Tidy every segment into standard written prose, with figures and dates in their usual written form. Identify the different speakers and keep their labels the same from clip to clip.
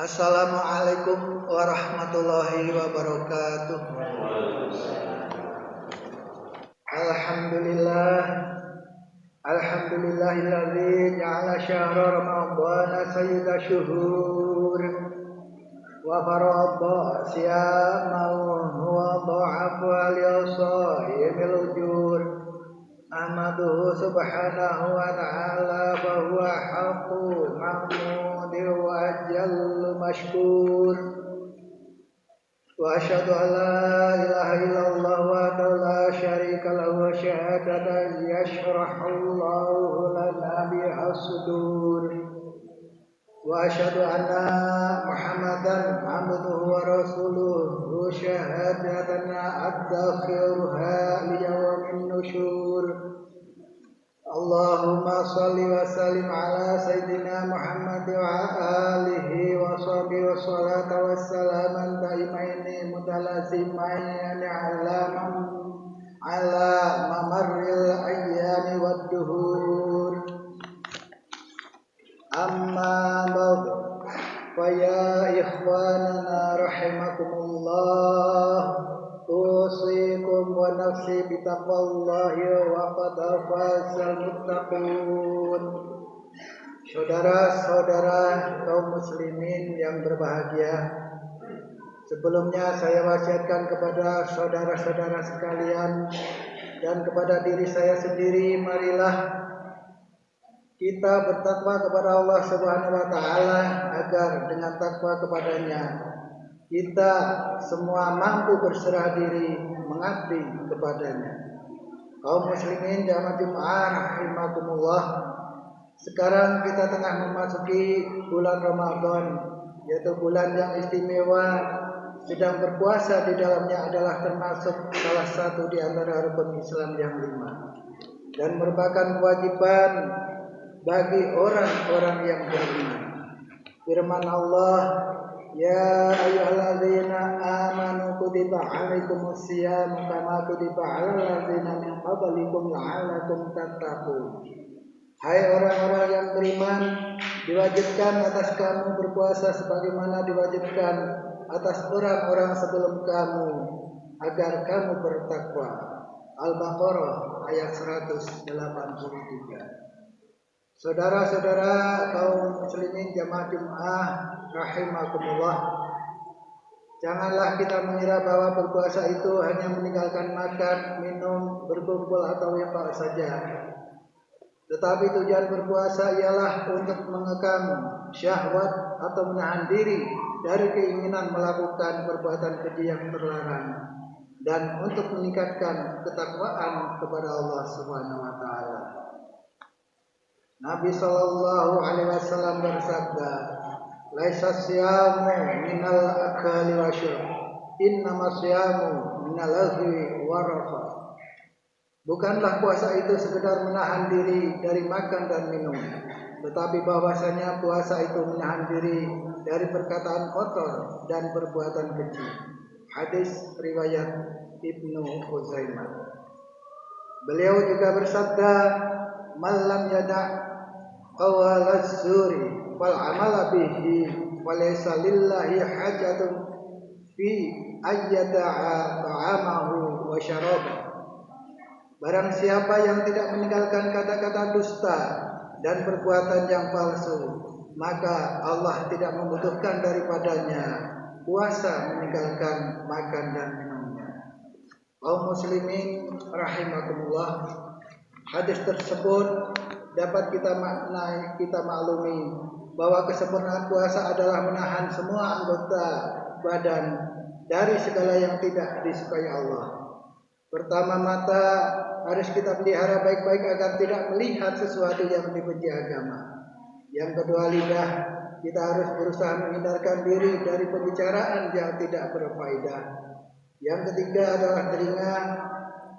Speaker 1: Assalamualaikum warahmatullahi wabarakatuh. Alhamdulillahilladzi ja'ala syahra ramadhana sayyida syuhur wa farada siyamahu wa dha'afa li-sha'imil ujur. Ahmaduhu subhanahu wa ta'ala fa huwa haqqu mahmudin wa ajallu mashkur. Wa asyhadu an la ilaha illallah wa la syarika lahu syahadatan yashrahullahu lana biha sudur. Wa asyhadu anna Muhammadan abduhu wa rasuluhu syahadatan adakhiruha liyawmin nusyur. Allahumma salli wa sallim ala sayyidina Muhammad wa alihi wa sahbihi wa salata wa salaman daimaini mutalazimaini ala mamarril ayyami wad duhur. Amma ba'd, fa ya ikhwanana rahimakumullah, usikum wa nafsi bitaqwallahi wa qad fazal muttaqun. Saudara-saudara kaum muslimin yang berbahagia, sebelumnya saya wasiatkan kepada saudara-saudara sekalian dan kepada diri saya sendiri, marilah kita bertakwa kepada Allah Subhanahu wa taala agar dengan takwa kepadanya kita semua mampu berserah diri mengabdi kepadanya. Kaum muslimin jamaah Jumat rahimakumullah, sekarang kita tengah memasuki bulan Ramadan, yaitu bulan yang istimewa. Sedang berpuasa di dalamnya adalah termasuk salah satu di antara rukun Islam yang 5 dan merupakan kewajiban bagi orang-orang yang beriman. Firman Allah, ya ayyuhalladzina amanu kutiba alaikumus syiyam kama kutiba alal ladzina min qablikum la'allakum tattaqun. Hai orang-orang yang beriman, diwajibkan atas kamu berpuasa sebagaimana diwajibkan atas orang-orang sebelum kamu agar kamu bertakwa. Al-Baqarah ayat 183. Saudara-saudara kaum muslimin jamaah Jumat rahimakumullah, janganlah kita mengira bahwa berpuasa itu hanya meninggalkan makan, minum, berkumpul atau apa saja. Tetapi tujuan berpuasa ialah untuk mengekang syahwat atau menahan diri dari keinginan melakukan perbuatan keji yang terlarang dan untuk meningkatkan ketakwaan kepada Allah Subhanahu wa taala. Nabi sallallahu alaihi wasallam bersabda, "Laisa siyamu minal akali wasyurb, innama siyamu minal lahwi warafa." Bukanlah puasa itu sekedar menahan diri dari makan dan minum, tetapi bahwasanya puasa itu menahan diri dari perkataan kotor dan perbuatan keji. Hadis riwayat Ibnu Khuzaimah. Beliau juga bersabda, "Man lam yada' qawlaz zuri wal amala bihi walaysa lillahi hajatun fi ayyada'a ta'amahu wa syarabahu." Barang siapa yang tidak meninggalkan kata-kata dusta dan perbuatan yang palsu, maka Allah tidak membutuhkan daripadanya puasa meninggalkan makan dan minumnya. Kaum muslimin rahimakumullah, hadis tersebut dapat kita maknai, kita maklumi bahwa kesempurnaan puasa adalah menahan semua anggota badan dari segala yang tidak disukai Allah. Pertama, mata harus kita pelihara baik-baik agar tidak melihat sesuatu yang dibenci agama. Yang kedua, lidah, kita harus berusaha menghindarkan diri dari pembicaraan yang tidak berfaedah. Yang ketiga adalah telinga,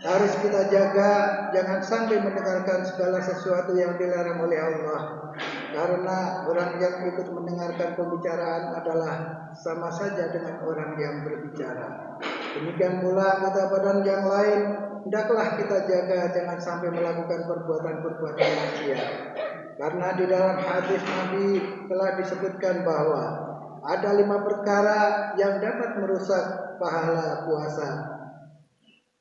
Speaker 1: harus kita jaga jangan sampai mendengarkan segala sesuatu yang dilarang oleh Allah, karena orang yang ikut mendengarkan pembicaraan adalah sama saja dengan orang yang berbicara. Demikian pula anggota badan yang lain, hendaklah kita jaga jangan sampai melakukan perbuatan-perbuatan maksiat. Karena di dalam hadis Nabi telah disebutkan bahwa ada 5 perkara yang dapat merusak pahala puasa,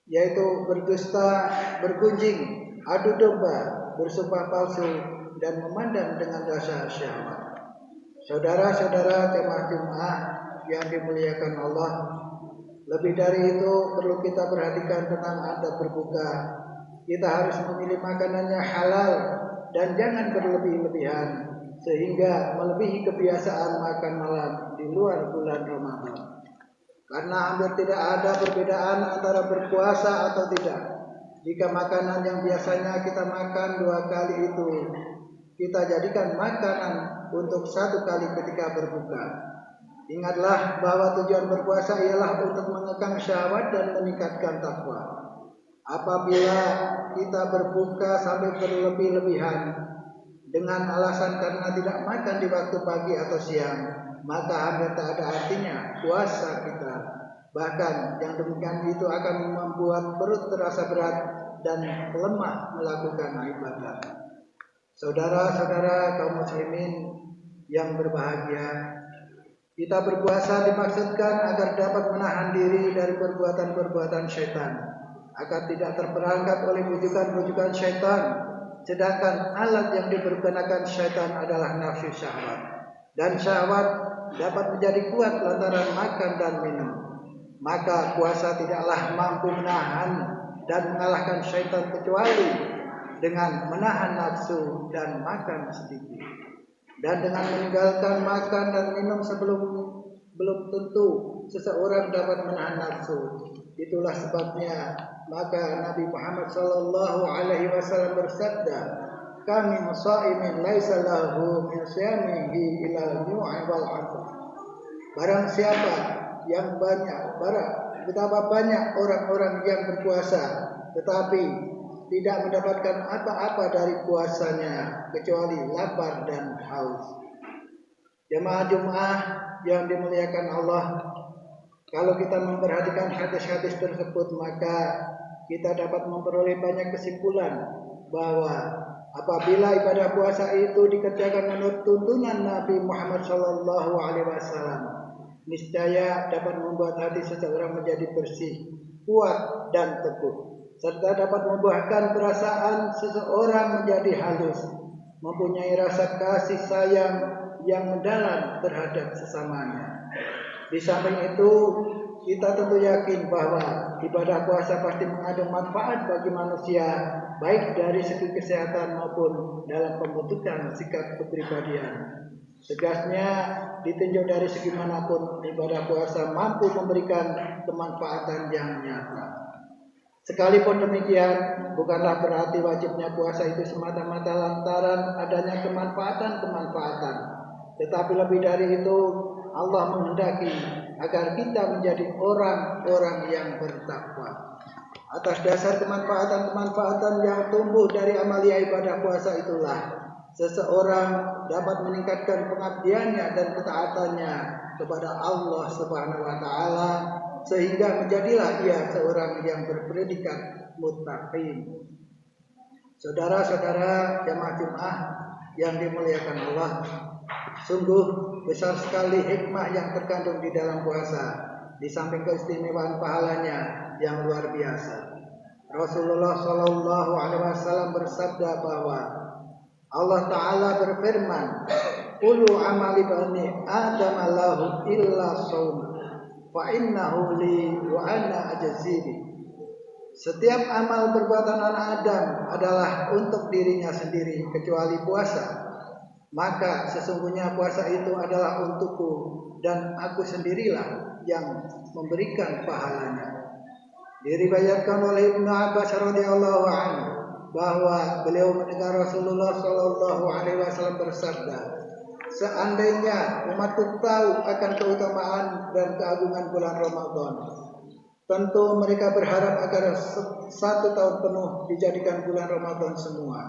Speaker 1: yaitu berdusta, bergunjing, adu domba, bersumpah palsu, dan memandang dengan rasa syahwat. Saudara-saudara jemaah Jumat yang dimuliakan Allah, lebih dari itu perlu kita perhatikan tentang adab berbuka. Kita harus memilih makanannya halal dan jangan berlebih-lebihan sehingga melebihi kebiasaan makan malam di luar bulan Ramadan. Karena hampir tidak ada perbedaan antara berpuasa atau tidak. Jika makanan yang biasanya kita makan 2 kali itu kita jadikan makanan untuk 1 kali ketika berbuka. Ingatlah bahwa tujuan berpuasa ialah untuk mengekang syahwat dan meningkatkan takwa. Apabila kita berbuka sampai berlebih-lebihan dengan alasan karena tidak makan di waktu pagi atau siang, maka hampir tak ada artinya puasa kita. Bahkan yang demikian itu akan membuat perut terasa berat dan lemah melakukan ibadah. Saudara-saudara kaum muslimin yang berbahagia, kita berpuasa dimaksudkan agar dapat menahan diri dari perbuatan-perbuatan syaitan, agar tidak terperangkap oleh bujukan-bujukan syaitan. Sedangkan alat yang dipergunakan syaitan adalah nafsu syahwat, dan syahwat dapat menjadi kuat lantaran makan dan minum. Maka puasa tidaklah mampu menahan dan mengalahkan syaitan kecuali dengan menahan nafsu dan makan sedikit. Dan dengan meninggalkan makan dan minum belum tentu seseorang dapat menahan nafsu. Itulah sebabnya maka Nabi Muhammad sallallahu alaihi wasallam bersabda, "Kami musaimin laisa lahu min siyamihi ila al-ju'i wal 'athar." Barang siapa yang betapa banyak orang-orang yang berpuasa tetapi tidak mendapatkan apa-apa dari puasanya kecuali lapar dan haus. Jemaah Jumat yang dimuliakan Allah, kalau kita memperhatikan hadis-hadis tersebut, maka kita dapat memperoleh banyak kesimpulan bahwa apabila ibadah puasa itu dikerjakan menurut tuntunan Nabi Muhammad SAW, niscaya dapat membuat hati seseorang menjadi bersih, kuat dan teguh, serta dapat membuahkan perasaan seseorang menjadi halus, mempunyai rasa kasih sayang yang mendalam terhadap sesamanya. Di samping itu, kita tentu yakin bahwa ibadah puasa pasti mengandung manfaat bagi manusia, baik dari segi kesehatan maupun dalam pembentukan sikap kepribadian. Tegasnya ditinjau dari segi manapun, ibadah puasa mampu memberikan kemanfaatan yang nyata. Sekalipun demikian, bukanlah berarti wajibnya puasa itu semata-mata lantaran adanya kemanfaatan-kemanfaatan. Tetapi lebih dari itu, Allah menghendaki agar kita menjadi orang-orang yang bertakwa. Atas dasar kemanfaatan-kemanfaatan yang tumbuh dari amalia ibadah puasa itulah seseorang dapat meningkatkan pengabdiannya dan ketaatannya kepada Allah Subhanahu wa taala, sehingga menjadilah ia seorang yang berpredikat muttaqin. Saudara-saudara jemaah Jumat yang dimuliakan Allah, sungguh besar sekali hikmah yang terkandung di dalam puasa, di samping keistimewaan pahalanya yang luar biasa. Rasulullah Shallallahu Alaihi Wasallam bersabda bahwa Allah Taala berfirman, "Kullu amali bani Adam lahu illa shaum, fa innahu li wa ana ajzihi." Setiap amal perbuatan anak Adam adalah untuk dirinya sendiri kecuali puasa. Maka sesungguhnya puasa itu adalah untukku dan aku sendirilah yang memberikan pahalanya. Diriwayatkan oleh Ibnu Abbas radhiyallahu anhu bahwa beliau mendengar Rasulullah Shallallahu Alaihi Wasallam bersabda, "Seandainya umatku tahu akan keutamaan dan keagungan bulan Ramadan, tentu mereka berharap agar 1 tahun penuh dijadikan bulan Ramadan semua.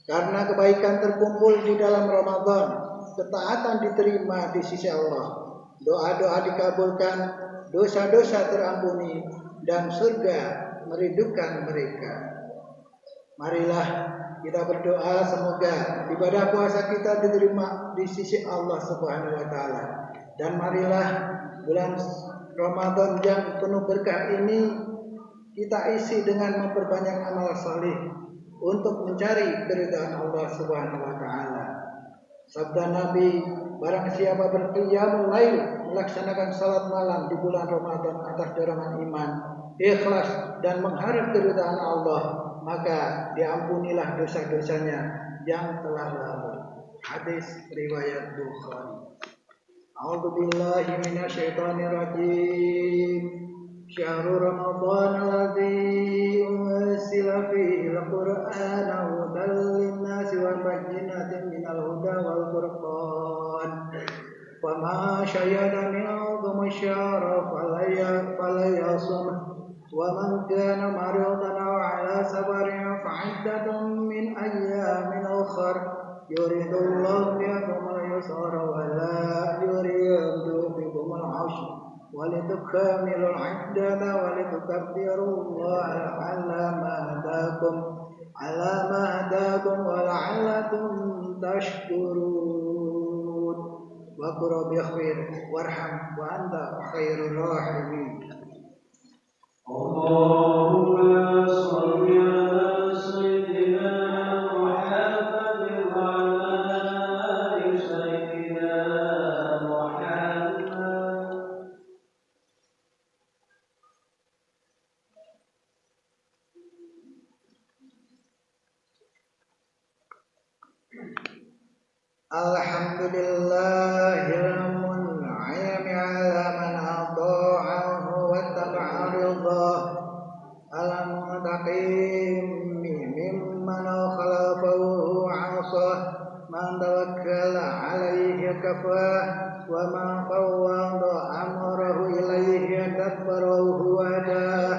Speaker 1: Karena kebaikan terkumpul di dalam Ramadan, ketaatan diterima di sisi Allah, doa-doa dikabulkan, dosa-dosa terampuni, dan surga merindukan mereka." Marilah kita berdoa semoga ibadah puasa kita diterima di sisi Allah Subhanahu wa taala. Dan marilah bulan Ramadan yang penuh berkah ini kita isi dengan memperbanyak amal saleh untuk mencari keridhaan Allah Subhanahu wa taala. Sabda Nabi, barang siapa berqiyamul lail, melaksanakan salat malam di bulan Ramadan atas dorongan iman, ikhlas dan mengharap keridhaan Allah, maka diampunilah dosa-dosanya yang telah lalu. Hadis riwayat Bukhari. A'udzu billahi minasyaitonir rajim. Syahrul Ramadan alladzi unzila fihi al-Qur'an hudan lin-nasi wa bayyinatin minal huda wal furqan. Fama syahida minkum asyara falyasum wa man kana maridan aw ala safarin fa'iddatun min ayyamin ukhra. Yuridullahu bikumul yusra wa la yuridu bikumul usra ولتكملوا العدة ولتكبروا الله على ما هداكم ولعلكم تشكرون وقل رب اغفر وارحم وأنت خير الراحمين.
Speaker 2: اللهم صل على سيدنا محمد وعلى آل سيدنا محمد.
Speaker 1: Alhamdulillahil mun'imi ala man ata'ahu wa taba'a ridhah al-muntaqim mimman khalafahu 'asah man tawakkala 'alaihi kafah wa man fawwada amrahu ilaihi dabbarahu wadah.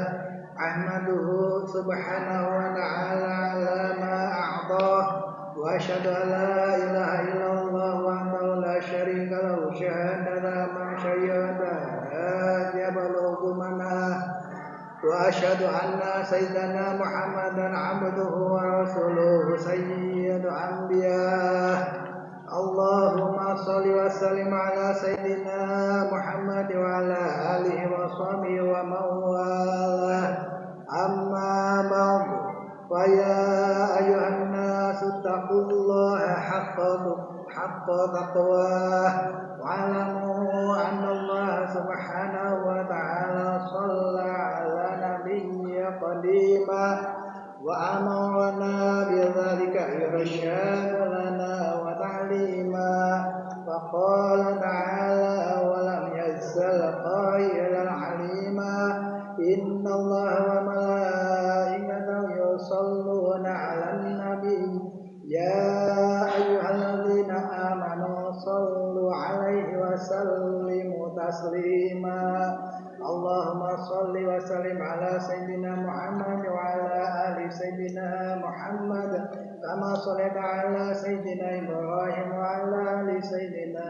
Speaker 1: Ahmaduhu subhanahu wa ta'ala ala ma a'tah wa asyhadu an la ilaha illallah wahdahu la syarika lahu syahadata man syahada yablughu manah wa asyhadu anna sayyidana Muhammadan abduhu wa rasuluhu sayyidul anbiya. Allahumma shalli wa sallim ala sayyidina Muhammad wa ala alihi wa sahbihi wa mawalah. Amma ba'du. Faya ayuhan nasu taqullaha haqqa taqwah wa'lamu anna Allah subhanahu wa ta'ala shalla ala nabiyya qadima wa amarna bidzalika irsyada lana wa ta'lima wa qala ta'ala wa lam yazal qailan alima inna Allah wa malaikatahu yusalluna 'alan nabi ya ayyuhalladzina amanu sallu 'alaihi wa sallimu taslima. Allahumma salli wa sallim ala sayyidina Muhammad wa ala ali sayyidina Muhammad kama shallaita ala sayyidina Ibrahim wa ala ali sayyidina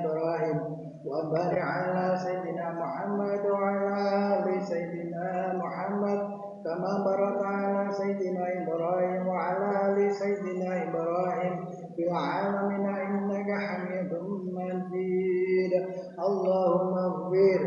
Speaker 1: Ibrahim wa barik ala sayyidina Muhammad wa ala ali sayyidina Muhammad kama barakta ala sayyidina Ibrahim wa ala ali sayyidina Ibrahim fil alamin innaka Hamidum Majid. Allahumma ighfir